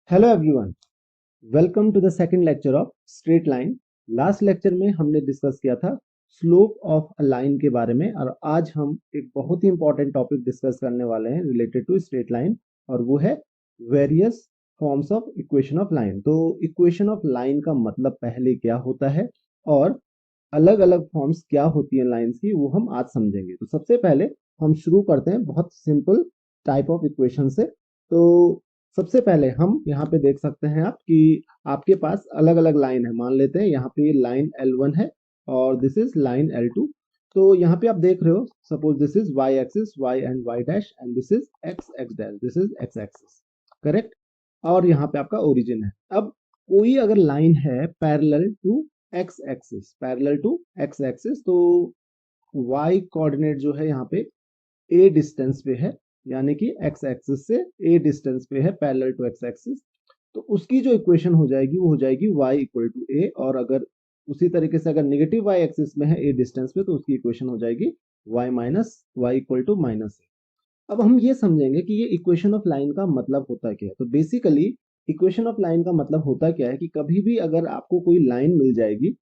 Hello everyone, welcome to the second lecture of straight line. Last lecture में हमने discuss किया था slope of a line के बारे में और आज हम एक बहुत ही इंपॉर्टेंट टॉपिक डिस्कस करने वाले हैं रिलेटेड टू स्ट्रेट लाइन और वो है various forms of equation of line. तो इक्वेशन ऑफ लाइन का मतलब पहले क्या होता है और अलग अलग फॉर्म्स क्या होती हैं लाइंस की, वो हम आज समझेंगे। तो सबसे पहले हम शुरू करते हैं बहुत सिंपल टाइप ऑफ इक्वेशन से। तो सबसे पहले हम यहाँ पे देख सकते हैं आप कि आपके पास अलग अलग लाइन है। मान लेते हैं यहाँ पे लाइन L1 है और दिस इज लाइन L2। तो यहाँ पे आप देख रहे हो, suppose this is y axis, y and y dash, and this is x x dash, this is x axis, correct. और यहाँ पे आपका ओरिजिन है। अब कोई अगर लाइन है parallel to x axis, parallel to x axis, तो y कोऑर्डिनेट जो है यहाँ पे a डिस्टेंस पे है, यानी कि x एक्सिस से a डिस्टेंस पे है पैरेलल टू x एक्सिस। तो उसकी जो इक्वेशन हो जाएगी वो हो जाएगी y इक्वल टू a, और अगर उसी तरीके से अगर नेगेटिव y एक्सिस में है a डिस्टेंस पे तो उसकी इक्वेशन हो जाएगी y minus y equal to minus a। अब हम ये समझेंगे कि ये इक्वेशन ऑफ लाइन का मतलब होता क्या है। तो बेसिकली इक्वेशन ऑफ लाइन का मतलब होता क्या है कि कभी भी अगर आपको कोई लाइन मिल जाएगी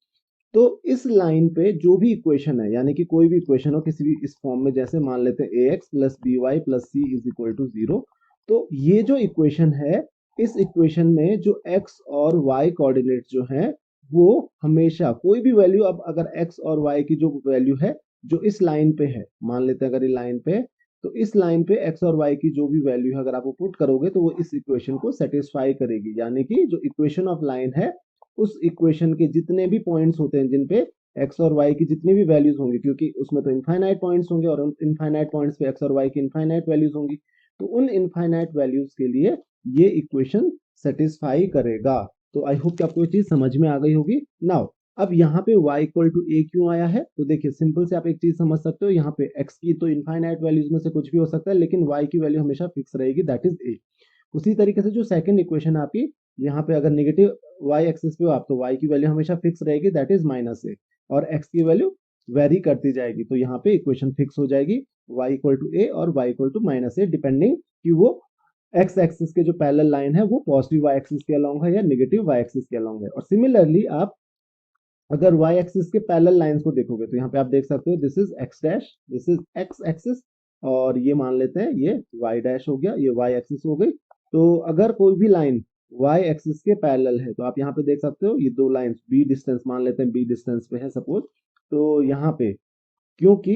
तो इस लाइन पे जो भी इक्वेशन है, यानी कि कोई भी इक्वेशन हो किसी भी इस फॉर्म में, जैसे मान लेते हैं ax plus B Y plus C is equal to 0। तो ये जो इक्वेशन है, इस इक्वेशन में जो x और y कोऑर्डिनेट जो है वो हमेशा कोई भी वैल्यू, अब अगर x और y की जो वैल्यू है जो इस लाइन पे है, मान लेते हैं अगर ये लाइन पे है, तो इस लाइन पे x और y की जो भी वैल्यू है अगर आप पुट करोगे तो वो इस इक्वेशन को सेटिस्फाई करेगी। यानी कि जो इक्वेशन ऑफ लाइन है उस इक्वेशन के जितने भी पॉइंट्स होते हैं जिन पे x और y की जितनी भी वैल्यूज होंगी, क्योंकि उसमें तो इनफाइनाइट पॉइंट्स होंगे और उन इनफाइनाइट पॉइंट्स पे x और y की इनफाइनाइट वैल्यूज होंगी, तो उन इनफाइनाइट वैल्यूज के लिए ये इक्वेशन सेटिस्फाई करेगा। तो आई होप कि आपको ये चीज समझ में आ गई होगी। नाउ अब यहाँ पे y इक्वल टू a क्यों आया है, तो देखिए सिंपल से आप एक चीज समझ सकते हो, यहाँ पे x की तो इनफाइनाइट वैल्यूज में से कुछ भी हो सकता है लेकिन y की वैल्यू हमेशा फिक्स रहेगी, दैट इज a। उसी तरीके से जो सेकंड इक्वेशन आपकी, यहाँ पे अगर नेगेटिव y एक्सिस पे हो आप तो y की वैल्यू हमेशा फिक्स रहेगी, दैट इज माइनस ए, और x की वैल्यू वेरी करती जाएगी। तो यहाँ पे इक्वेशन फिक्स हो जाएगी y इक्वल टू ए और y equal to minus a, depending कि वो x एक्सिस के जो पैरेलल लाइन है वो पॉजिटिव y एक्सिस के अलोंग है या नेगेटिव y एक्सिस के अलोंग है। और सिमिलरली आप अगर y एक्सिस के पैरेलल लाइंस को देखोगे तो यहाँ पे आप देख सकते हो this is x dash, this is x axis, और ये मान लेते हैं ये y डैश हो गया, ये y एक्सिस हो गई। तो अगर कोई भी लाइन y एक्सिस के पैरेलल है तो आप यहाँ पे देख सकते हो ये दो लाइंस b डिस्टेंस, मान लेते हैं b डिस्टेंस पे है सपोज। तो यहाँ पे क्योंकि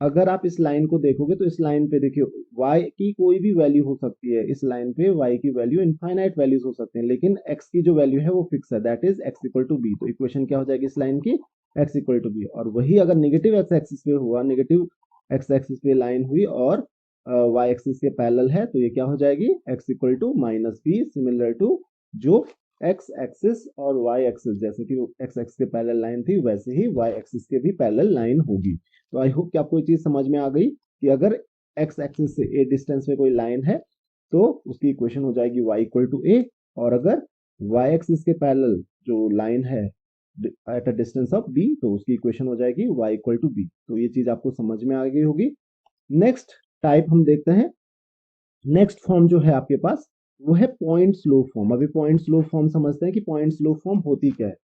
अगर आप इस लाइन को देखोगे तो इस लाइन पे देखिए y की कोई भी वैल्यू हो सकती है, इस लाइन पे y की वैल्यू इनफाइनाइट वैल्यूज हो सकते हैं, लेकिन x की जो वैल्यू है वो फिक्स है, that is x equal to b। तो इक्वेशन क्या हो जाएगी इस लाइन की, x इक्वल टू b। और वही अगर नेगेटिव x एक्सिस पे हुआ, नेगेटिव x एक्सिस पे लाइन हुई और y एक्सिस के पैरेलल है तो ये क्या हो जाएगी x equal to minus b, similar to जो x एक्सिस और y एक्सिस, जैसे कि x एक्सिस के पैरेलल लाइन थी वैसे ही y एक्सिस के भी पैरेलल लाइन होगी। तो आई होप कि आपको ये चीज समझ में आ गई कि अगर x एक्सिस से a डिस्टेंस पे कोई लाइन है तो उसकी इक्वेशन हो जाएगी y इक्वल टू a, और अगर y एक्सिस के पैरेलल जो लाइन है at a distance of b तो उसकी इक्वेशन हो जाएगी y इक्वल टू b। तो ये चीज आपको समझ में आ गई होगी। नेक्स्ट टाइप हम देखते हैं, नेक्स्ट फॉर्म जो है आपके पास वो है पॉइंट स्लो फॉर्म। अभी पॉइंट स्लो फॉर्म समझते हैं कि पॉइंट स्लो फॉर्म होती क्या है।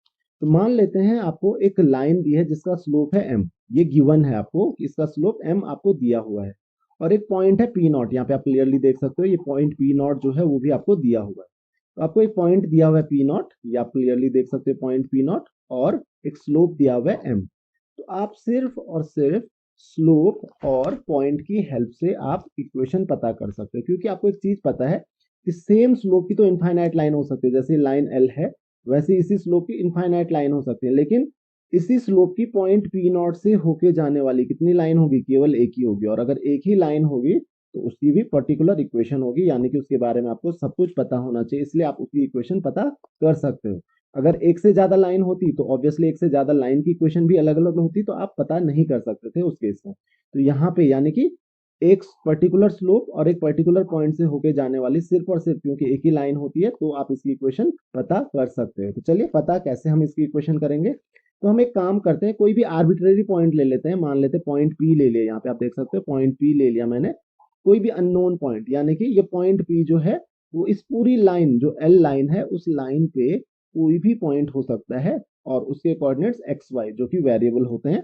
तो मान लेते हैं आपको एक लाइन दी है जिसका स्लोप है m, ये गिवन है आपको, इसका स्लोप m आपको दिया हुआ है, और एक पॉइंट है पी नॉट, यहाँ पे आप क्लियरली देख सकते हो ये पॉइंट पी नॉट जो है वो भी आपको दिया हुआ है। तो आपको एक पॉइंट दिया हुआ है पी नॉट, ये आप क्लियरली देख सकते हो पॉइंट पी नॉट, और एक स्लोप दिया हुआ है m। तो आप सिर्फ और सिर्फ स्लोप और पॉइंट की हेल्प से आप इक्वेशन पता कर सकते हो, क्योंकि आपको एक चीज पता है कि सेम स्लोप की तो इनफाइनाइट लाइन हो सकती है, जैसे लाइन एल है वैसे इसी स्लोप की इनफाइनाइट लाइन हो सकती है, लेकिन इसी स्लोप की पॉइंट पी नॉट से होके जाने वाली कितनी लाइन होगी, केवल एक ही होगी। और अगर एक ही लाइन होगी तो उसकी भी पर्टिकुलर इक्वेशन होगी, यानी कि उसके बारे में आपको सब कुछ पता होना चाहिए, इसलिए आप उसकी इक्वेशन पता कर सकते हो। अगर एक से ज्यादा लाइन होती तो ऑब्वियसली एक से ज्यादा लाइन की इक्वेशन भी अलग अलग होती, तो आप पता नहीं कर सकते थे उस केस में। तो यहाँ पे यानी कि एक पर्टिकुलर स्लोप और एक पर्टिकुलर पॉइंट से होके जाने वाली सिर्फ और सिर्फ क्योंकि एक ही लाइन होती है तो आप इसकी इक्वेशन पता कर सकते हो। तो चलिए पता कैसे हम इसकी इक्वेशन करेंगे, तो हम एक काम करते हैं, कोई भी आर्बिट्रेरी पॉइंट ले लेते हैं, मान लेते हैं पॉइंट पी ले लिया, यहाँ पे आप देख सकते हो पॉइंट पी ले लिया मैंने, कोई भी अननोन पॉइंट, यानी कि ये पॉइंट पी जो है वो इस पूरी लाइन जो एल लाइन है उस लाइन पे कोई भी पॉइंट हो सकता है और उसके कोऑर्डिनेट्स एक्स वाई जो कि वेरिएबल होते हैं,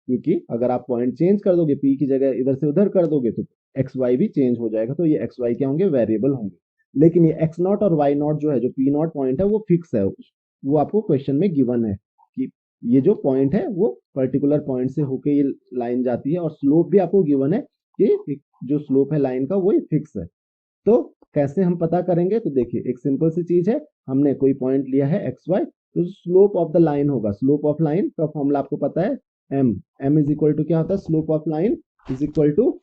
क्योंकि अगर आप पॉइंट चेंज कर दोगे पी की जगह इधर से उधर कर दोगे तो एक्स वाई भी चेंज हो जाएगा, तो ये एक्स वाई क्या होंगे, वेरिएबल होंगे। लेकिन ये एक्स नॉट और वाई नॉट जो है, जो पी नॉट पॉइंट है वो फिक्स है, वो आपको क्वेश्चन में गिवन है कि ये जो पॉइंट है वो पर्टिकुलर पॉइंट से होके ये लाइन जाती है, और स्लोप भी आपको गिवन है कि जो स्लोप है लाइन का वो फिक्स है। तो कैसे हम पता करेंगे, तो देखिए एक सिंपल सी चीज है, हमने कोई पॉइंट लिया है एक्स वाई, तो स्लोप ऑफ द लाइन होगा, स्लोप ऑफ लाइन का फॉर्मूला आपको पता है M, M is equal to क्या होता है, slope of line is equal to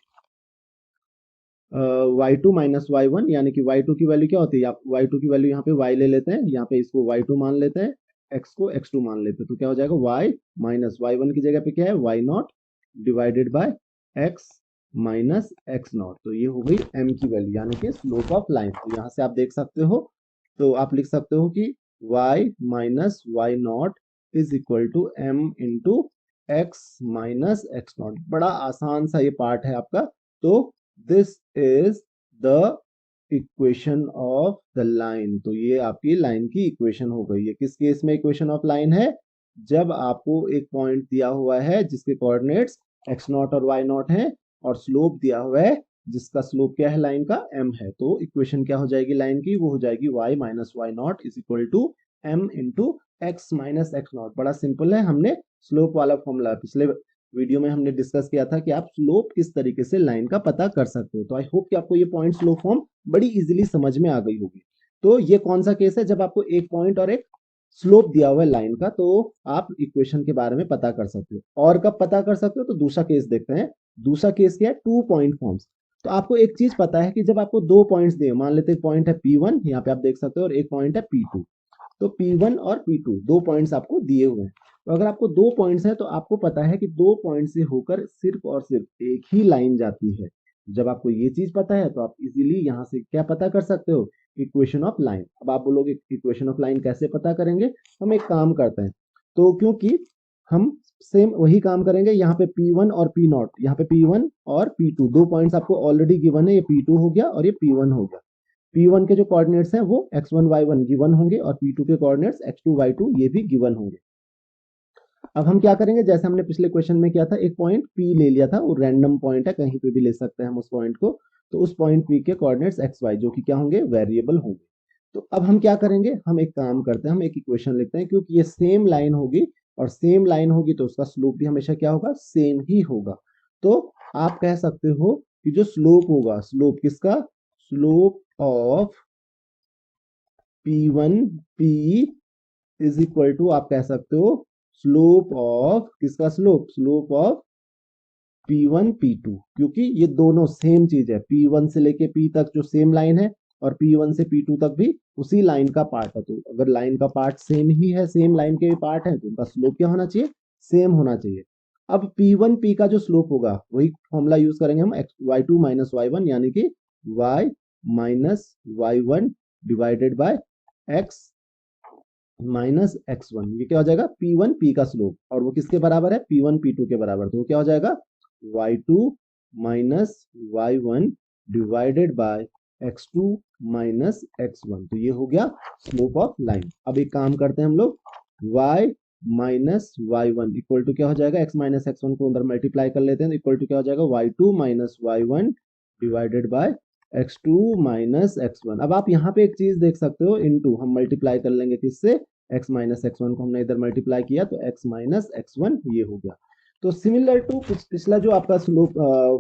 y2 minus y1, यानी कि y2 की वैल्यू क्या होती है, y2 की वैल्यू यहाँ पे y ले लेते हैं, यहाँ पे इसको y2 मान लेते हैं, x को x2 मान लेते हैं, तो क्या हो जाएगा y माइनस y1 की जगह पे क्या है y not divided by x minus x not, तो ये हो गई m की वैल्यू यानी कि स्लोप ऑफ लाइन। तो यहाँ से आप देख सकते हो, तो आप लिख सकते हो कि y minus y not is equal to m into x minus x not. बड़ा आसान सा ये पार्ट है आपका। तो this is the equation of the line, तो ये आपकी लाइन की इक्वेशन हो गई है। किस केस में इक्वेशन ऑफ लाइन है, जब आपको एक पॉइंट दिया हुआ है जिसके कोऑर्डिनेट्स एक्स नॉट और वाई नॉट है और स्लोप दिया हुआ है जिसका स्लोप क्या है लाइन का, m है, तो इक्वेशन क्या हो जाएगी लाइन की, वो हो जाएगी y minus why not is equal to m into x minus x not. बड़ा सिंपल है, हमने स्लोप वाला फॉर्मूला पिछले वीडियो में हमने डिस्कस किया था कि आप स्लोप किस तरीके से लाइन का पता कर सकते हो। तो आई होप कि आपको ये पॉइंट स्लोप फॉर्म बड़ी इजीली समझ में आ गई होगी। तो ये कौन सा केस है, जब आपको एक पॉइंट और एक स्लोप दिया हुआ है लाइन का, तो आप इक्वेशन के बारे में पता कर सकते हो। और कब पता कर सकते हो, तो दूसरा केस देखते हैं। दूसरा केस क्या है, 2 पॉइंट फॉर्म्स। तो आपको एक चीज पता है कि जब आपको 2 पॉइंट्स दिए, मान लेते हैं पॉइंट है P1 यहाँ पे आप देख सकते हो और एक पॉइंट है P2, तो P1 और P2 दो पॉइंट्स आपको दिए हुए हैं। तो अगर आपको 2 पॉइंट्स हैं तो आपको पता है कि 2 पॉइंट से होकर सिर्फ और सिर्फ एक ही लाइन जाती है। जब आपको ये चीज पता है तो आप इजीली यहाँ से क्या पता कर सकते हो, इक्वेशन ऑफ लाइन। अब आप बोलोगे इक्वेशन ऑफ लाइन कैसे पता करेंगे, हम एक काम करते हैं। तो क्योंकि हम सेम वही काम करेंगे, यहाँ पे P1 और P नॉट, यहाँ पे P1 और P2 दो पॉइंट्स आपको ऑलरेडी गिवन है, ये P2 हो गया और ये P1 हो गया। P1 के जो कोऑर्डिनेट्स हैं वो x1 y1 गिवन होंगे और P2 के कोऑर्डिनेट्स x2 y2 ये भी गिवन होंगे। अब हम क्या करेंगे, जैसे हमने पिछले क्वेश्चन में किया था, एक पॉइंट P ले लिया था, वो रैंडम पॉइंट है, कहीं पे भी ले सकते हैं हम उस पॉइंट को, तो उस पॉइंट P के कोऑर्डिनेट्स x y जो कि क्या होंगे, वेरिएबल होंगे। तो अब हम क्या करेंगे, हम एक काम करते हैं, हम एक इक्वेशन लिखते हैं, क्योंकि ये सेम लाइन होगी और सेम लाइन होगी तो उसका स्लोप भी हमेशा क्या होगा, सेम ही होगा। तो आप कह सकते हो कि जो स्लोप होगा, स्लोप किसका, slope of P1P is equal to, आप कह सकते हो स्लोप ऑफ किसका, slope, slope of P1 P2, क्योंकि ये दोनों सेम चीज है, P1 से लेके P तक जो सेम लाइन है और P1 से P2 तक भी उसी लाइन का पार्ट है। तो अगर लाइन का पार्ट सेम ही है, सेम लाइन के भी पार्ट है, तो उनका स्लोप क्या होना चाहिए, सेम होना चाहिए। अब P1 P का जो स्लोप होगा वही फॉर्मूला यूज करेंगे हम, y2 माइनस y1 यानी कि y minus y1 divided by x minus x1, ये क्या हो जाएगा, P1 P का स्लोप, और वो किसके बराबर है, P1 P2 के बराबर, तो वो क्या हो जाएगा, y2 minus y1 divided by x2 minus x1, तो ये हो गया स्लोप ऑफ लाइन। अब एक काम करते हैं हम लोग, y minus y1 equal to क्या हो जाएगा, x माइनस x1 को अंदर मल्टीप्लाई कर लेते हैं, इक्वल टू क्या हो जाएगा, y2 minus y1 divided by x2 minus x1। अब आप यहाँ पे एक चीज देख सकते हो, इनटू हम मल्टीप्लाई कर लेंगे किससे, x माइनस x1 को हमने इधर मल्टीप्लाई किया तो x माइनस x1 ये हो गया। तो सिमिलर टू पिछला जो आपका स्लोप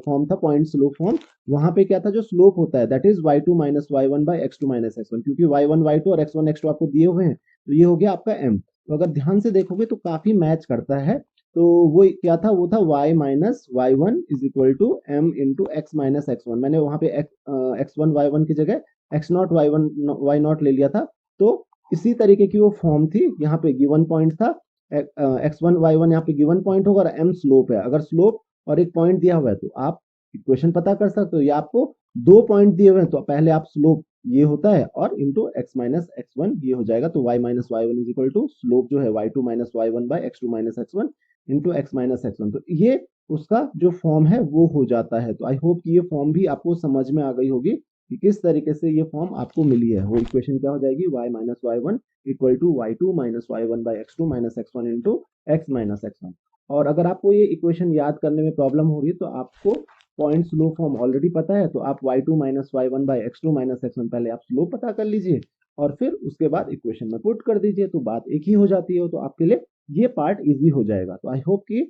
फॉर्म था, पॉइंट स्लोप फॉर्म, वहां पे क्या था, जो स्लोप होता है that is y2 minus y1 by x2 minus x1, क्योंकि y1 y2 और x1 x2 आपको दिए हुए हैं, तो ये हो गया आपका m। तो अगर ध्यान से देखोगे तो काफी मैच करता है। तो वो क्या था, वो था y minus y1 is equal to m into x minus x1। मैंने वहां पे x1 y1 की जगह x not y1 y not ले लिया था। तो इसी तरीके की वो फॉर्म थी, यहाँ पे गिवन पॉइंट था, x1 y1 यहाँ पे गिवन पॉइंट होगा और m स्लोप है। अगर स्लोप और एक पॉइंट दिया हुआ है तो आप इक्वेशन पता कर सकते हो, या आपको 2 पॉइंट दिए हुए हैं तो पहले आप स्लोप ये होता है और इंटू एक्स माइनस x1 ये हो जाएगा, तो y minus y1 is equal to slope जो है y2 minus y1 by x2 minus x1 into x minus x1। तो ये उसका जो फॉर्म है वो हो जाता है। तो आई होप कि ये फॉर्म भी आपको समझ में आ गई होगी। कि किस तरीके से ये फॉर्म आपको मिली है। वो इक्वेशन क्या हो जाएगी, y minus Y one equal to Y two minus Y one by X two minus x one into x minus x one. और अगर आपको ये इक्वेशन याद करने में प्रॉब्लम हो रही है तो आपको पॉइंट स्लो फॉर्म ऑलरेडी पता है, तो आप y2 minus Y one by X two minus x one पहले आप स्लो पता कर लीजिए और फिर उसके बाद इक्वेशन में पुट कर दीजिए, तो बात एक ही हो जाती है। तो आपके लिए ये पार्ट इजी हो जाएगा। तो आई होप कि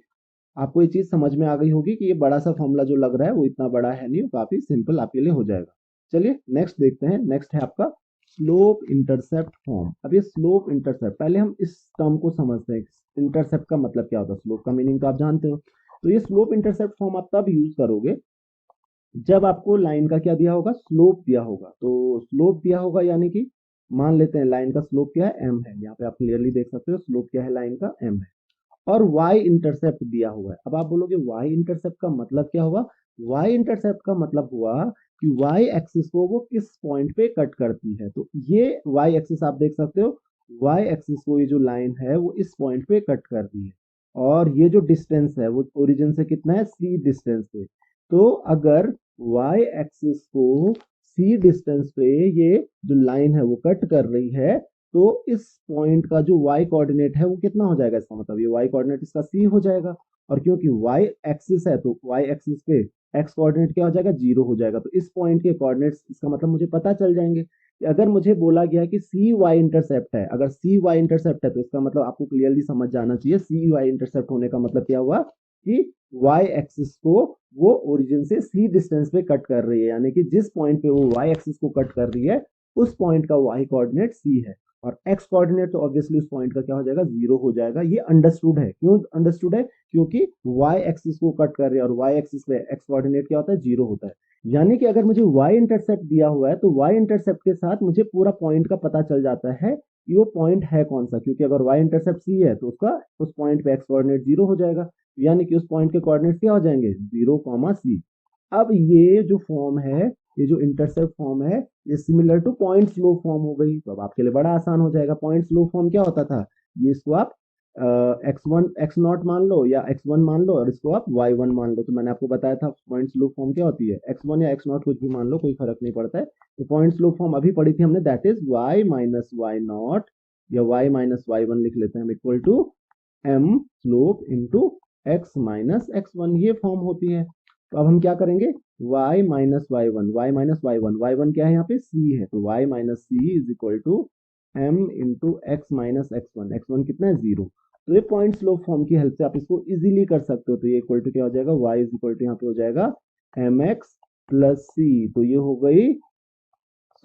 आपको ये चीज समझ में आ गई होगी कि ये बड़ा सा फॉर्मूला जो लग रहा है वो इतना बड़ा है नहीं, वो काफी सिंपल आपके लिए हो जाएगा। चलिए नेक्स्ट देखते हैं। नेक्स्ट है आपका स्लोप इंटरसेप्ट फॉर्म। अब ये स्लोप इंटरसेप्ट, पहले हम इस टर्म को समझते हैं। इंटरसेप्ट का मतलब क्या होता है, स्लोप का मीनिंग तो आप जानते हो। तो ये स्लोप इंटरसेप्ट फॉर्म आप तब यूज करोगे जब आपको लाइन का क्या दिया होगा, स्लोप दिया होगा। तो स्लोप दिया होगा यानी कि मान लेते हैं लाइन का स्लोप क्या है, m है। यहाँ पे आप क्लियरली देख सकते हो स्लोप क्या है लाइन का, m है। और y इंटरसेप्ट दिया हुआ है। अब आप बोलोगे y इंटरसेप्ट का मतलब क्या हुआ, y इंटरसेप्ट का मतलब हुआ कि y एक्सिस को वो किस पॉइंट पे कट करती है। तो ये y एक्सिस आप देख सकते हो, y एक्सिस को ये जो लाइन है वो इस पॉइंट पे कट कर रही है। और ये जो डिस्टेंस है वो ओरिजिन से कितना है, c डिस्टेंस पे। तो अगर y एक्सिस को c डिस्टेंस पे ये जो लाइन है वो कट कर रही है, तो इस पॉइंट का जो y कोऑर्डिनेट है वो कितना हो जाएगा, इसका मतलब ये y कोऑर्डिनेट इसका c हो जाएगा। और क्योंकि y एक्सिस है तो y एक्सिस पे x कोऑर्डिनेट क्या हो जाएगा, 0 हो जाएगा। तो इस पॉइंट के कोऑर्डिनेट्स इसका मतलब मुझे पता चल जाएंगे कि अगर मुझे बोला गया कि सी वाई इंटरसेप्ट है, अगर सी वाई इंटरसेप्ट है तो इसका मतलब आपको क्लियरली समझ जाना चाहिए सी वाई इंटरसेप्ट होने का मतलब क्या हुआ कि y एक्सिस को वो ओरिजिन से c डिस्टेंस पे कट कर रही है, यानी कि जिस पॉइंट पे वो y एक्सिस को कट कर रही है उस पॉइंट का y कोऑर्डिनेट c है। और x कोऑर्डिनेट तो ऑब्वियसली उस पॉइंट का क्या हो जाएगा, 0 हो जाएगा। ये अंडरस्टूड है। क्यों अंडरस्टूड है, क्योंकि y एक्सिस को कट कर रहे हैं और y एक्सिस पे x कोऑर्डिनेट क्या होता है, 0 होता है। यानी कि अगर मुझे y इंटरसेप्ट दिया हुआ है तो y इंटरसेप्ट के साथ मुझे पूरा पॉइंट का पता चल जाता है कि वो पॉइंट है कौन सा, क्योंकि अगर y इंटरसेप्ट c है तो उसका उस पॉइंट पे x कोऑर्डिनेट 0 हो जाएगा, यानी कि उस पॉइंट के कोऑर्डिनेट क्या हो जाएंगे, 0, c। अब ये जो फॉर्म है, ये जो इंटरसेप्ट फॉर्म है, ये similar two point slow form हो गई। तो अब आपके लिए बड़ा आसान हो जाएगा। पॉइंट स्लो फॉर्म क्या होता था, ये इसको आप x1 x0 मान लो या x1 मान लो और इसको आप y1 मान लो। तो मैंने आपको बताया था पॉइंट स्लो फॉर्म क्या होती है, x1 या x0 कुछ भी मान लो, कोई फर्क नहीं पड़ता है। तो पॉइंट स्लो फॉर्म अभी पढ़ी थी हमने, that is y minus Y not या y माइनस वाई वन लिख लेते हैं हम, equal to m slope into x minus x one, ये फॉर्म होती है। तो अब हम क्या करेंगे, y minus Y one, Y minus Y one, Y one क्या है यहाँ पे, c है। तो y minus C is equal to m into x minus x one कितना है, 0। तो ये पॉइंट स्लोप फॉर्म की हेल्प से आप इसको इजीली कर सकते हो। तो ये इक्वल टू क्या हो जाएगा, y इज इक्वल टू यहाँ पे हो जाएगा mx प्लस c। तो ये हो गई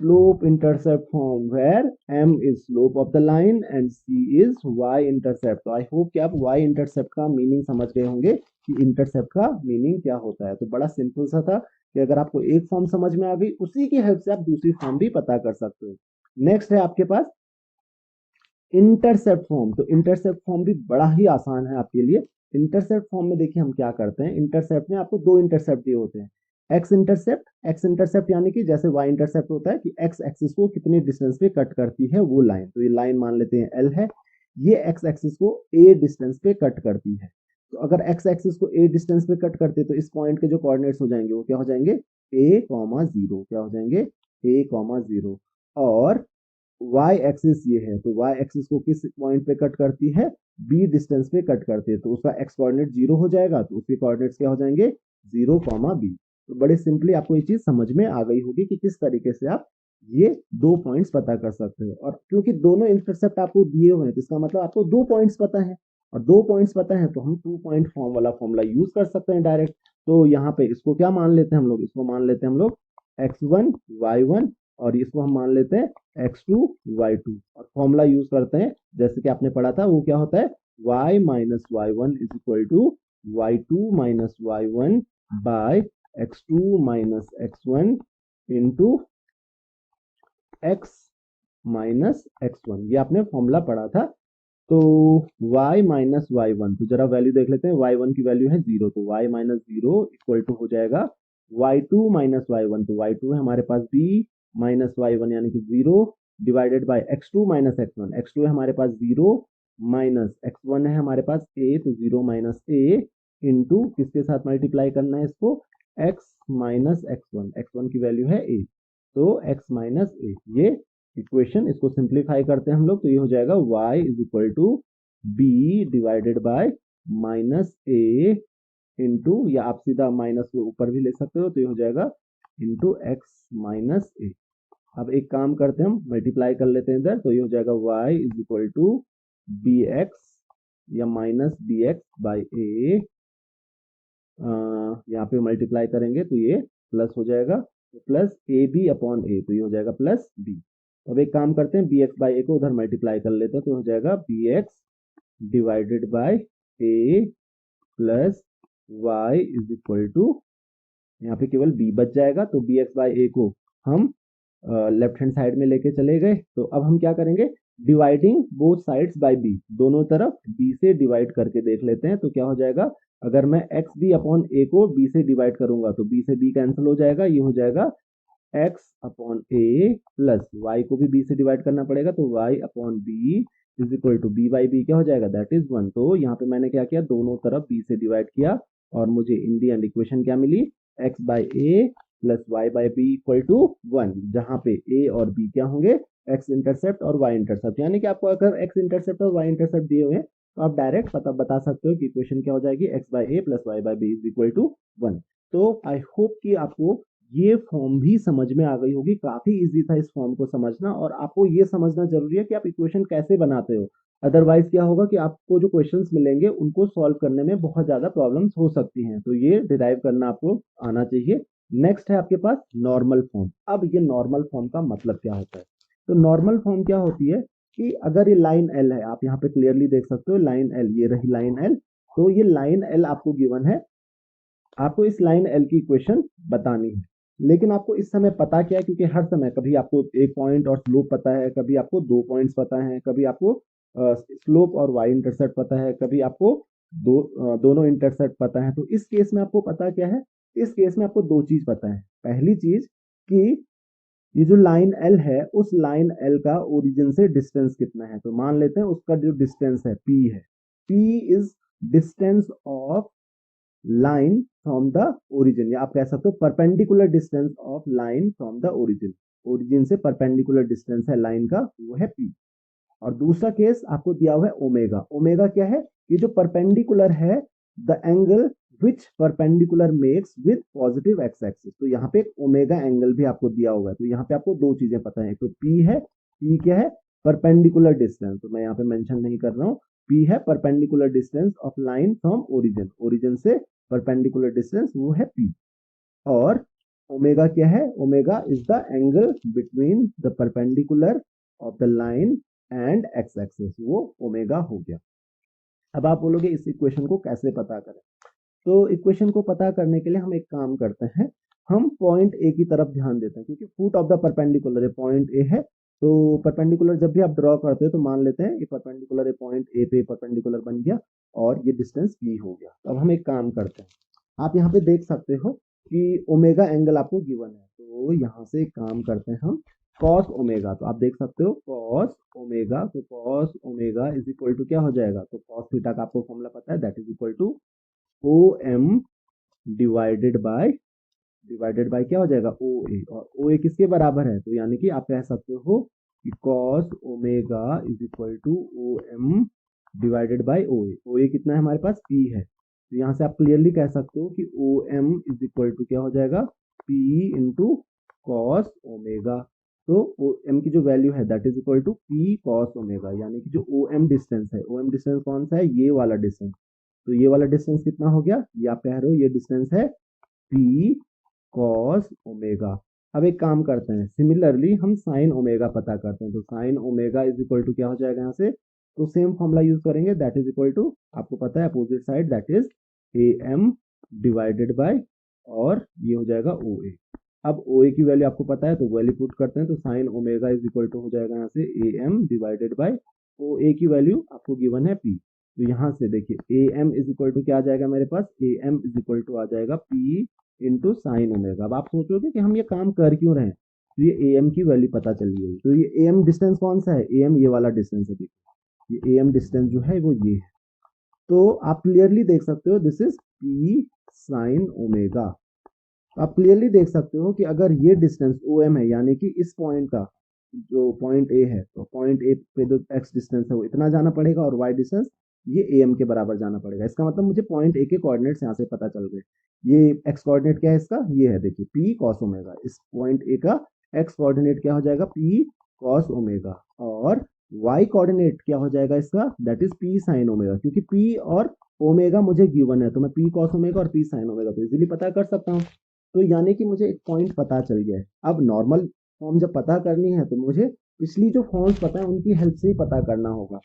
slope intercept form where m is slope of the line and c is y intercept। तो आई होप कि आप y intercept का मीनिंग समझ गए होंगे कि इंटरसेप्ट का मीनिंग क्या होता है। तो बड़ा सिंपल सा था कि अगर आपको एक फॉर्म समझ में आ गई उसी की हेल्प से आप दूसरी फॉर्म भी पता कर सकते हो। नेक्स्ट है आपके पास इंटरसेप्ट फॉर्म। तो इंटरसेप्ट फॉर्म भी बड़ा ही आसान है आपके लिए। इंटरसेप्ट फॉर्म में देखिए हम क्या करते हैं, इंटरसेप्ट में आपको दो इंटरसेप्ट दिए होते हैं, एक्स इंटरसेप्ट यानी कि जैसे वाई इंटरसेप्ट होता है कि एक्स एक्सिस को कितनी डिस्टेंस पे कट करती है वो लाइन। तो ये लाइन मान लेते हैं एल है, ये एक्स एक्सिस को ए डिस्टेंस पे कट करती है। तो अगर एक्स एक्सिस को ए डिस्टेंस पे कट करते तो इस पॉइंट के जो कोऑर्डिनेट्स हो जाएंगे वो क्या हो जाएंगे, a, 0, क्या हो जाएंगे, a, 0। और y एक्सिस ये है, तो y एक्सिस को किस पॉइंट पे कट करती है, b डिस्टेंस पे कट करती है। तो उसका x कोऑर्डिनेट 0 हो जाएगा, तो उसके कोऑर्डिनेट्स क्या हो जाएंगे, 0, b। तो बड़े सिंपली आपको ये चीज समझ में आ गई होगी कि किस तरीके से आप ये दो पॉइंट्स पता कर सकते हो। और क्योंकि दोनों इंटरसेप्ट आपको दिए हुए हैं तो इसका मतलब आपको दो पॉइंट्स पता है, और दो पॉइंट्स पता है तो हम 2 पॉइंट फॉर्म वाला फॉर्मूला यूज कर सकते हैं डायरेक्ट। तो यहाँ पे इसको क्या मान लेते हैं हम लोग, इसको मान लेते हैं हम लोग x1 y1 और इसको हम मान लेते हैं x2 y2 और फॉर्मूला यूज करते हैं जैसे कि आपने पढ़ा था, वो क्या होता है, y minus Y one is equal to Y two minus Y one by x2 minus x one into x minus x one. ये आपने फॉर्मूला पढ़ा था। तो y माइनस वाई वन, तो जरा वैल्यू देख लेते हैं, y1 की वैल्यू है 0, तो y minus zero equal to हो जाएगा y2 माइनस वाई वन। तो y2 है हमारे पास b माइनस वाई वन यानी कि 0 divided by x2 minus x1, x2 है हमारे पास 0 माइनस x1 है हमारे पास a, तो 0 माइनस a इंटू किसके साथ मल्टीप्लाई करना है इसको, x माइनस x1, x1 की वैल्यू है a। तो x माइनस ए, ये इक्वेशन, इसको सिंप्लीफाई करते हैं हम लोग तो ये हो जाएगा y is equal to b divided by minus a into, या आप सीधा माइनस को ऊपर भी ले सकते हो तो ये हो जाएगा इंटू एक्स माइनस ए। अब एक काम करते हैं, हम मल्टीप्लाई कर लेते हैं इधर, तो ये हो जाएगा y is equal to b x या minus b x by a, यहाँ पे मल्टीप्लाई करेंगे तो ये प्लस हो जाएगा, तो प्लस ए बी अपॉन ए, तो ये हो जाएगा प्लस बी। अब एक काम करते हैं, बी एक्स बाई ए को उधर मल्टीप्लाई कर लेते हैं तो हो जाएगा b x divided by a plus y is equal to, यहाँ पे केवल b बच जाएगा, तो बी एक्स बाई ए को हम लेफ्ट हैंड साइड में लेके चले गए। तो अब हम क्या करेंगे, dividing both sides by b, दोनों तरफ b से डिवाइड करके देख लेते हैं तो क्या हो जाएगा। अगर मैं एक्स बी अपॉन ए को b से डिवाइड करूंगा तो b से b कैंसिल हो जाएगा, ये हो जाएगा x अपॉन ए प्लस y को भी b से डिवाइड करना पड़ेगा तो y upon b is equal to b by b, क्या हो जाएगा, दैट इज 1। तो यहाँ पे मैंने क्या किया, दोनों तरफ b से डिवाइड किया और मुझे इन दी एंड इक्वेशन क्या मिली, x by a plus y by b equal to 1, जहाँ पे a और b क्या होंगे, x इंटरसेप्ट और y इंटरसेप्ट। यानी कि आपको अगर x इंटरसेप्ट और y इंटरसेप्ट दिए हुए हैं तो आप डायरेक्ट बता सकते हो कि इक्वेशन क्या हो जाएगी, x by a plus y by b is equal to 1। तो आई होप कि आपको ये फॉर्म भी समझ में आ गई होगी, काफी इजी था इस फॉर्म को समझना, और आपको ये समझना जरूरी है कि आप इक्वेशन कैसे बनाते हो। अदरवाइज क्या होगा कि आपको जो क्वेश्चंस मिलेंगे उनको सॉल्व करने में बहुत ज्यादा प्रॉब्लम्स हो सकती हैं, तो ये डिराइव करना आपको आना चाहिए। नेक्स्ट है आपके पास नॉर्मल फॉर्म। अब ये नॉर्मल फॉर्म का मतलब क्या होता है, तो नॉर्मल फॉर्म क्या होती है कि अगर ये लाइन एल है, आप यहाँ पे क्लियरली देख सकते हो लाइन एल, ये रही लाइन एल, तो ये लाइन एल आपको गिवन है, आपको इस लाइन एल की इक्वेशन बतानी है। लेकिन आपको इस समय पता क्या है, क्योंकि हर समय कभी आपको एक पॉइंट और स्लोप पता है, कभी आपको दो पॉइंट्स पता है, कभी आपको स्लोप और वाई इंटरसेप्ट पता है, कभी आपको दोनों इंटरसेप्ट पता है। तो इस केस में आपको पता क्या है, इस केस में आपको दो चीज पता है। पहली चीज कि ये जो लाइन एल है, उस लाइन एल का ओरिजिन से डिस्टेंस कितना है, तो मान लेते हैं उसका जो डिस्टेंस है p है, p is distance of line from the origin, या आप कह सकते हो perpendicular distance of line from the origin, origin से परपेंडिकुलर डिस्टेंस है लाइन का, वो है p। और दूसरा केस आपको दिया हुआ है ओमेगा। ओमेगा क्या है, ये जो परपेंडिकुलर है, the angle which perpendicular makes with positive X axis, तो यहाँ पे ओमेगा एंगल भी आपको दिया हुआ है। तो यहाँ पे आपको दो चीजें पता है, एक तो p है, p क्या है, परपेंडिकुलर डिस्टेंस, तो मैं यहाँ पे मेंशन नहीं कर रहा हूँ, p है perpendicular distance of line from origin, origin से परपेंडिकुलर डिस्टेंस वो है p। और ओमेगा क्या है, omega is the angle between the perpendicular of the line and x axis, वो ओमेगा हो गया। अब आप बोलोगे इस इक्वेशन को कैसे पता करें, तो इक्वेशन को पता करने के लिए हम एक काम करते हैं, हम पॉइंट ए की तरफ ध्यान देते हैं, क्योंकि foot of the perpendicular point A है, तो परपेंडिकुलर जब भी आप ड्रॉ करते हो तो मान लेते हैं ये परपेंडिकुलर है, पॉइंट ए पे परपेंडिकुलर बन गया और ये डिस्टेंस बी हो गया। अब हम एक काम करते हैं, आप यहाँ पे देख सकते हो कि ओमेगा एंगल आपको गिवन है, तो यहाँ से एक काम करते हैं हम, कॉस ओमेगा, तो आप देख सकते हो कॉस ओमेगा, तो cos omega is equal to क्या हो जाएगा, तो कॉस थीटा का आपको फॉर्मूला पता है, that is equal to O M divided by क्या हो जाएगा, ओ ए, और ओ ए किसके बराबर है, तो यानी कि आप कह सकते हो कि cos omega is equal to O M divided by O A. O A कितना है हमारे पास, पी है, तो यहाँ से आप क्लियरली कह सकते हो कि O M is equal to क्या हो जाएगा, पी इंटू कॉस ओमेगा। तो ओ एम की जो वैल्यू है that is equal to p cos omega, यानी कि जो ओ एम डिस्टेंस है, ओ एम डिस्टेंस कौन सा है, ये वाला डिस्टेंस, तो ये वाला डिस्टेंस कितना हो गया, ये आप कह रहे हो ये डिस्टेंस है पी कॉस ओमेगा। अब एक काम करते हैं, सिमिलरली हम साइन ओमेगा पता करते हैं, तो sine omega is equal to क्या हो जाएगा यहाँ से, तो सेम फॉर्मूला यूज करेंगे, दैट इज इक्वल टू, आपको पता है opposite side that is A M divided by, और ये हो जाएगा ओ ए। अब ओ ए की वैल्यू आपको पता है तो वैल्यू पुट करते हैं, तो sine omega is equal to हो जाएगा यहाँ से A M divided by O A की वैल्यू आपको गिवन है पी, तो यहाँ से देखिए A M is equal to क्या आ जाएगा मेरे पास, A M is equal to आ जाएगा पी इंटू साइन ओमेगा। अब आप सोचोगे कि हम ये काम कर क्यों रहे हैं, तो ये ए एम की वैल्यू पता चली है, तो ये ए एम डिस्टेंस कौन सा है, ए एम ये वाला डिस्टेंस है, देखिए ये ए एम डिस्टेंस जो है वो ये है, तो आप क्लियरली देख सकते हो this is P sine omega. आप क्लियरली देख सकते हो कि अगर ये डिस्टेंस ओ एम है, यानी कि इस पॉइंट का जो पॉइंट ए है, तो पॉइंट ए पे जो एक्स डिस्टेंस है वो इतना जाना पड़ेगा, और वाई डिस्टेंस ये ए एम के बराबर जाना पड़ेगा। इसका मतलब मुझे पॉइंट ए के कोऑर्डिनेट्स यहाँ से पता चल गए। ये एक्स कोऑर्डिनेट क्या है इसका, ये है देखिए पी कॉस ओमेगा। इस पॉइंट ए का एक्स कोऑर्डिनेट क्या हो जाएगा, पी कॉस ओमेगा, और वाई कोऑर्डिनेट क्या हो जाएगा इसका, that is P sine omega. क्योंकि पी और ओमेगा मुझे गिवन है, तो मैं पी कॉस ओमेगा और पी साइन ओमेगा तो इजीली पता कर सकता हूँ। तो यानी कि मुझे एक पॉइंट पता चल गया है। अब नॉर्मल फॉर्म जब पता करनी है तो मुझे पिछली जो फॉर्म्स पता है उनकी हेल्प से ही पता करना होगा।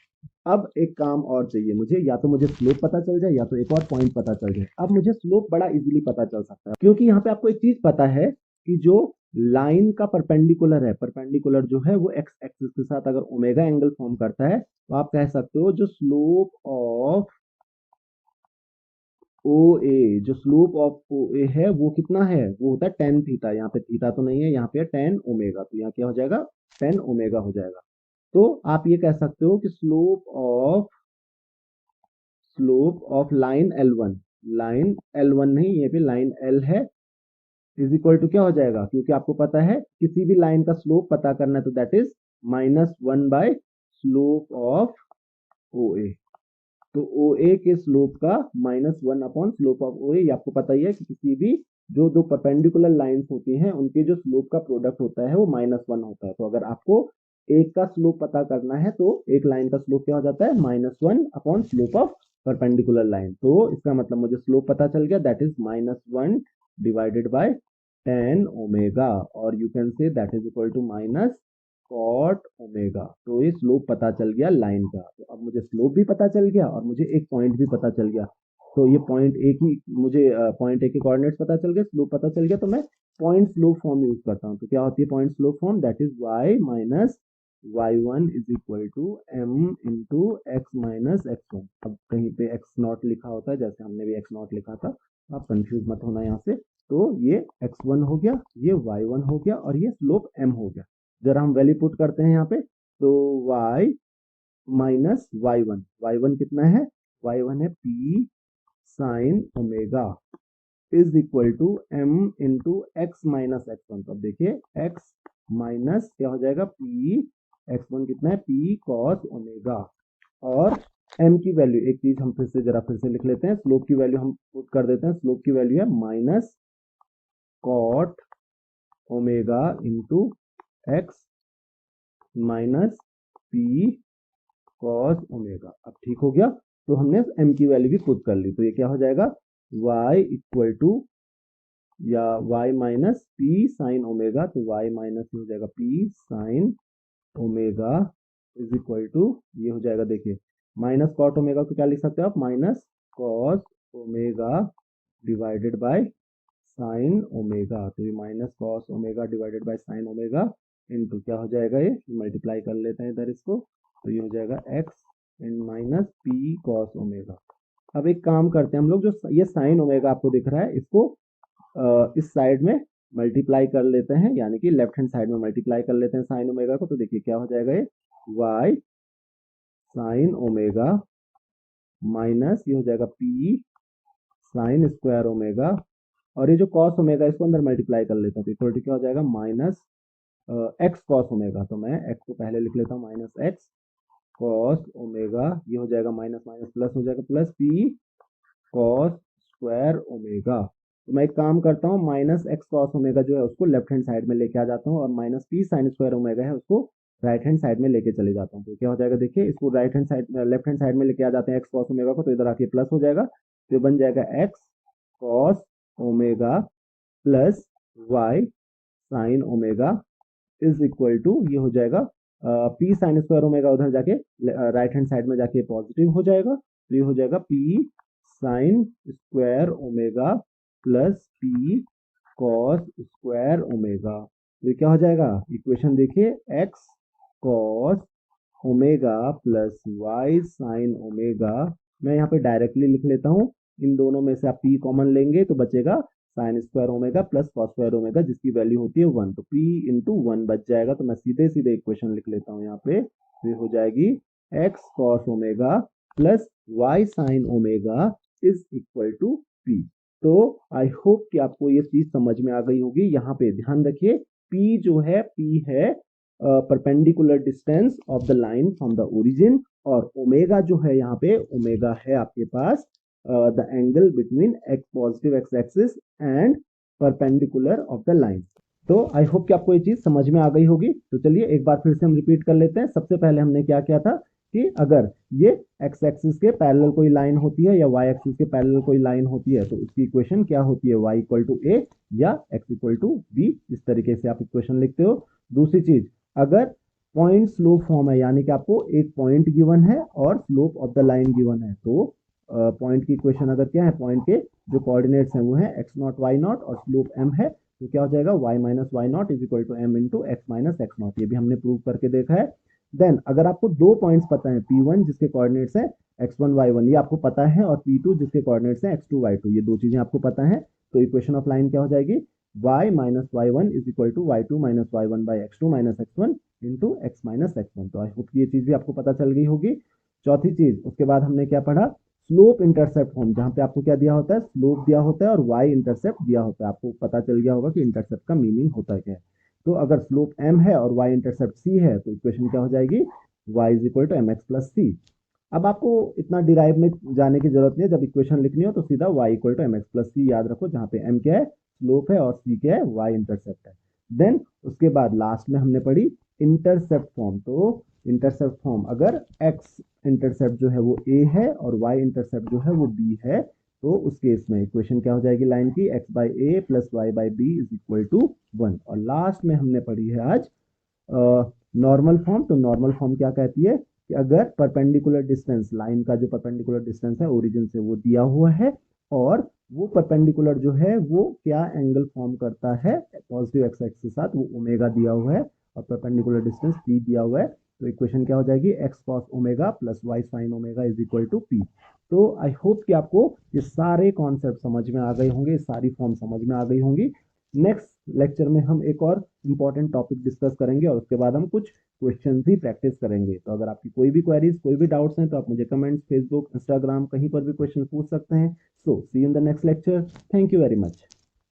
अब एक काम और चाहिए मुझे, या तो मुझे स्लोप पता चल जाए या तो एक और पॉइंट पता चल जाए। अब मुझे स्लोप बड़ा इजीली पता चल सकता है, क्योंकि यहाँ पे आपको एक चीज पता है कि जो लाइन का परपेंडिकुलर है, परपेंडिकुलर जो है वो एक्स एक्सिस के साथ अगर ओमेगा एंगल फॉर्म करता है, तो आप कह सकते हो जो स्लोप ऑफ ओ ए, जो स्लोप ऑफ ओ ए है वो कितना है, वो होता है टेन थीटा। यहाँ पे थीटा तो नहीं है, यहाँ पे टेन ओमेगा, तो यहाँ क्या हो जाएगा, टेन ओमेगा हो जाएगा। तो आप ये कह सकते हो कि slope of line L one, line L one नहीं, ये पे लाइन एल है, इज इक्वल टू क्या हो जाएगा, क्योंकि आपको पता है किसी भी लाइन का स्लोप पता करना है तो that is -1 by slope of O A. तो ओ ए के स्लोप का -1 upon slope of O A, ये आपको पता ही है कि किसी भी जो दो परपेंडिकुलर लाइंस होती हैं उनके जो स्लोप का प्रोडक्ट होता है वो -1 होता है। तो अगर आपको एक का स्लोप पता करना है तो एक लाइन का स्लोप क्या हो जाता है, -1 upon slope of perpendicular line. तो इसका मतलब मुझे स्लोप पता चल गया, that is -1 divided by tan omega, और you can say that is equal to minus cot omega. तो ये स्लोप पता चल गया लाइन का। तो अब मुझे स्लोप भी पता चल गया और मुझे एक पॉइंट भी पता चल गया। तो ये पॉइंट ए की मुझे पॉइंट ए के कोऑर्डिनेट्स पता चल गए, स्लोप पता चल गया, तो मैं पॉइंट स्लोप फॉर्म यूज करता हूँ। तो क्या होती है point slope form, that is y minus Y one is equal to m into x minus x one. अब कहीं पे एक्स नॉट लिखा होता है, जैसे हमने भी एक्स नॉट लिखा था, आप कंफ्यूज मत होना यहाँ से। तो ये एक्स वन हो गया, ये वाई वन हो गया, और ये स्लोप एम हो गया। जरा हम वैल्यू पुट करते हैं यहाँ पे, तो y माइनस वाई वन कितना है, वाई वन है p sine omega is equal to m into x minus x one. तो अब देखिए x माइनस क्या हो जाएगा, p एक्स वन कितना है, p कॉस ओमेगा, और m की वैल्यू, एक चीज हम फिर से लिख लेते हैं, स्लोप की वैल्यू हम पुट कर देते हैं। स्लोप की वैल्यू है minus cot omega into x minus p cos omega. अब ठीक हो गया, तो हमने m की वैल्यू भी पुट कर ली। तो ये क्या हो जाएगा, y इक्वल टू, या y minus p sine omega, तो y माइनस हो जाएगा p sine omega is equal to, ये हो जाएगा देखिए माइनस कॉट ओमेगा को क्या लिख सकते हो आप, minus cos omega divided by sine omega. तो ये minus cos omega divided by sine omega into क्या हो जाएगा, ये मल्टीप्लाई कर लेते हैं इधर इसको, तो ये हो जाएगा एक्स इन माइनस पी कॉस ओमेगा। अब एक काम करते हैं हम लोग, जो ये साइन ओमेगा आपको दिख रहा है इसको इस साइड में मल्टीप्लाई कर लेते हैं, यानी कि लेफ्ट हैंड साइड में मल्टीप्लाई कर लेते हैं साइन ओमेगा को। तो देखिए क्या हो जाएगा, ये वाई साइन ओमेगा माइनस ये हो जाएगा पी साइन स्क्वायर ओमेगा, और ये जो कॉस ओमेगा इसको अंदर मल्टीप्लाई कर लेता हूँ, तो इक्वल टू क्या हो जाएगा, माइनस एक्स कॉस ओमेगा। तो मैं एक्स को पहले लिख लेता हूँ, माइनस एक्स कॉस ओमेगा, ये हो जाएगा माइनस माइनस प्लस हो जाएगा, plus p cos square omega. तो मैं एक काम करता हूँ, माइनस एक्स कॉस ओमेगा जो है उसको लेफ्ट हैंड साइड में लेके आ जाता हूँ, और minus p sine square omega है उसको राइट हैंड साइड में लेके चले जाता हूँ। तो क्या हो जाएगा देखिए, इसको right hand side left hand side में लेके आ जाते हैं एक्स कॉस ओमेगा को, तो इधर आके प्लस हो जाएगा, तो बन जाएगा x cos omega plus y sine omega is equal to, ये हो जाएगा पी साइन स्क्वायर ओमेगा उधर जाके राइट हैंड साइड में जाके पॉजिटिव हो जाएगा, तो ये हो जाएगा p sine square omega plus p cos square omega. तो ये क्या हो जाएगा, इक्वेशन देखिए, x cos omega plus y sine omega, मैं यहाँ पे डायरेक्टली लिख लेता हूँ, इन दोनों में से आप p कॉमन लेंगे तो बचेगा sign square omega plus cos square omega, जिसकी वैल्यू होती है 1, तो p इंटू 1 बच जाएगा। तो मैं सीधे सीधे इक्वेशन लिख लेता हूँ यहाँ पे, तो ये हो जाएगी x cos omega plus y sine omega is equal to p। तो आई होप कि आपको ये चीज समझ में आ गई होगी। यहाँ पे ध्यान रखिए, P जो है, P है perpendicular distance of the line from the origin, और ओमेगा जो है यहाँ पे, ओमेगा है आपके पास the angle between X positive X axis and perpendicular of the line. तो आई होप कि आपको ये चीज समझ में आ गई होगी। तो चलिए एक बार फिर से हम रिपीट कर लेते हैं। सबसे पहले हमने क्या किया था कि अगर ये एक्स एक्सिस के पैरेलल कोई लाइन होती है या वाई एक्सिस के पैरेलल कोई लाइन होती है तो उसकी इक्वेशन क्या होती है, y इक्वल टू ए या x इक्वल टू बी। इस तरीके से आप इक्वेशन लिखते हो। दूसरी चीज, अगर पॉइंट स्लोप फॉर्म है, यानी कि आपको एक पॉइंट गिवन है और slope of the line given है, तो पॉइंट की इक्वेशन अगर क्या है, पॉइंट के जो कोऑर्डिनेट्स हैं वो है एक्स नॉट वाई नॉट और स्लोप m है, तो क्या हो जाएगा y minus why not is equal to m into x minus x naught. ये भी हमने प्रूव करके देखा है। देन अगर आपको दो पॉइंट्स पता है, P1 जिसके कोऑर्डिनेट्स है x1 y1 ये आपको पता है, और P2 जिसके कोऑर्डिनेट्स है x2 y2, ये दो चीजें आपको पता है, तो इक्वेशन ऑफ लाइन क्या हो जाएगी, y minus y1 is equal to y2 minus y1 by x2 minus x1 into x minus x1। तो आई होप ये चीज भी आपको पता चल गई होगी। चौथी चीज, उसके बाद हमने क्या पढ़ा, स्लोप इंटरसेप्ट फॉर्म, जहां पे आपको क्या दिया होता है, स्लोप दिया होता है और y इंटरसेप्ट दिया होता है। आपको पता चल गया होगा कि इंटरसेप्ट का मीनिंग होता है क्या है। तो अगर स्लोप m है और y इंटरसेप्ट c है तो इक्वेशन क्या हो जाएगी, y is equal to M X plus C. अब आपको इतना डिराइव में जाने की जरूरत नहीं है, जब इक्वेशन लिखनी हो तो सीधा y equal to M X plus C याद रखो, जहां पे m क्या है, स्लोप है, और c क्या है, y इंटरसेप्ट है। देन उसके बाद लास्ट में हमने पढ़ी इंटरसेप्ट फॉर्म। तो इंटरसेप्ट फॉर्म, अगर x इंटरसेप्ट जो है वो a है और y इंटरसेप्ट जो है वो b है, तो उस केस में इक्वेशन क्या हो जाएगी लाइन की, x by a plus y by b is equal to 1। और लास्ट में हमने पढ़ी है आज नॉर्मल फॉर्म। तो नॉर्मल फॉर्म क्या कहती है कि अगर परपेंडिकुलर डिस्टेंस, लाइन का जो परपेंडिकुलर डिस्टेंस है ओरिजिन से वो दिया हुआ है, और वो परपेंडिकुलर जो है वो क्या एंगल फॉर्म करता है पॉजिटिव एक्स एक्स के साथ, वो ओमेगा दिया हुआ है और परपेंडिकुलर डिस्टेंस पी दिया हुआ है, तो इक्वेशन क्या हो जाएगी, x cos omega plus y sine omega is equal to p. तो आई होप कि आपको ये सारे कॉन्सेप्ट समझ में आ गए होंगे, सारी फॉर्म समझ में आ गई होंगी। नेक्स्ट लेक्चर में हम एक और इम्पॉर्टेंट टॉपिक डिस्कस करेंगे और उसके बाद हम कुछ क्वेश्चन भी प्रैक्टिस करेंगे। तो अगर आपकी कोई भी क्वेरीज, कोई भी डाउट्स हैं तो आप मुझे कमेंट्स, फेसबुक, इंस्टाग्राम, कहीं पर भी क्वेश्चन पूछ सकते हैं। So see you in the next lecture. Thank you very much.